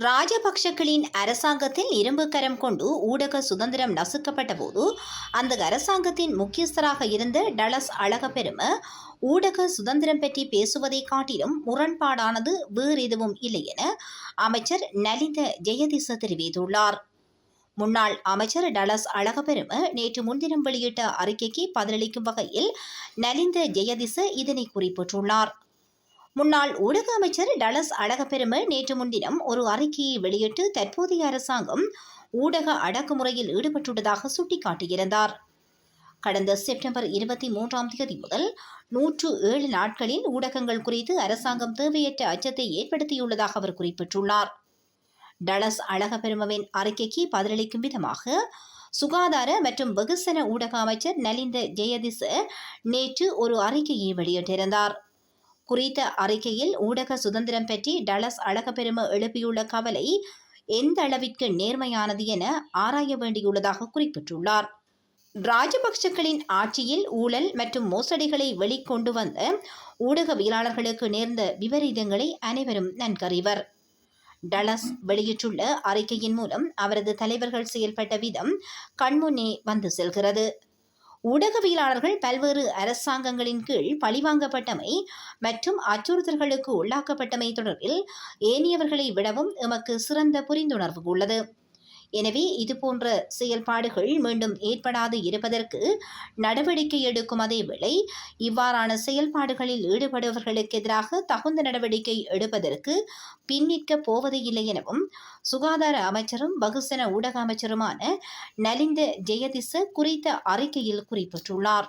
ராஜபக்ஷக்களின் அரசாங்கத்தில் இரும்பு கரம் கொண்டு ஊடக சுதந்திரம் நசுக்கப்பட்ட போது அந்த அரசாங்கத்தின் முக்கியஸ்தராக இருந்த டலஸ் அழகப்பெரும ஊடக சுதந்திரம் பற்றி பேசுவதை காட்டிலும் முரண்பாடானது வேறு எதுவும் இல்லை என அமைச்சர் நலிந்த ஜெயதிச தெரிவித்துள்ளார். முன்னாள் அமைச்சர் டலஸ் அழகப்பெரும நேற்று முன்தினம் வெளியிட்ட அறிக்கைக்கு பதிலளிக்கும் வகையில் நலிந்த ஜெயதிச இதனை குறிப்பிட்டுள்ளார். முன்னாள் ஊடக அமைச்சர் டலஸ் அழகப்பெரும நேற்று முன்தினம் ஒரு அறிக்கையை வெளியிட்டு தற்போதைய அரசாங்கம் ஊடக அடக்குமுறையில் ஈடுபட்டுள்ளதாக சுட்டிக்காட்டியிருந்தார். கடந்த செப்டம்பர் 23ஆம் தேதி முதல் 107 நாட்களில் ஊடகங்கள் குறித்து அரசாங்கம் தேவையற்ற அச்சத்தை ஏற்படுத்தியுள்ளதாக அவர் குறிப்பிட்டுள்ளார். டலஸ் அழகப்பெருமவின் அறிக்கைக்கு பதிலளிக்கும் விதமாக சுகாதார மற்றும் வெகுசன ஊடக அமைச்சர் நலிந்த ஜெயதிச நேற்று ஒரு அறிக்கையை வெளியிட்டிருந்தார். குறித்த அறிக்கையில் ஊடக சுதந்திரம் பற்றி டலஸ் அழகப்பெரும எழுப்பியுள்ள கவலை எந்த அளவிற்கு நேர்மையானது என ஆராய வேண்டியுள்ளதாக குறிப்பிட்டுள்ளார். ராஜபக்ஷக்களின் ஆட்சியில் ஊழல் மற்றும் மோசடிகளை வெளிக்கொண்டு வந்த ஊடகவியலாளர்களுக்கு நேர்ந்த விபரீதங்களை அனைவரும் நன்கறிவர். டலஸ் வெளியிட்டுள்ள அறிக்கையின் மூலம் அவரது தலைவர்கள் செயல்பட்ட விதம் கண்முன்னே வந்து செல்கிறது. ஊடகவியலாளர்கள் பல்வேறு அரசாங்கங்களின் கீழ் பழிவாங்கப்பட்டமை மற்றும் அச்சுறுத்தல்களுக்கு உள்ளாக்கப்பட்டமை தொடர்பில் ஏனையவர்களை விடவும் எமக்கு சிறந்த புரிந்துணர்வு உள்ளது. எனவே இதுபோன்ற செயல்பாடுகள் மீண்டும் ஏற்படாது இருப்பதற்கு நடவடிக்கை எடுக்கும் அதேவேளை இவ்வாறான செயல்பாடுகளில் ஈடுபடுபவர்களுக்கு எதிராக தகுந்த நடவடிக்கை எடுப்பதற்கு பின்னிற்கப் போவதில்லை எனவும் சுகாதார அமைச்சரும் பகுசன ஊடக அமைச்சருமான நலிந்த ஜெயதிச குறித்த அறிக்கையில் குறிப்பிட்டுள்ளார்.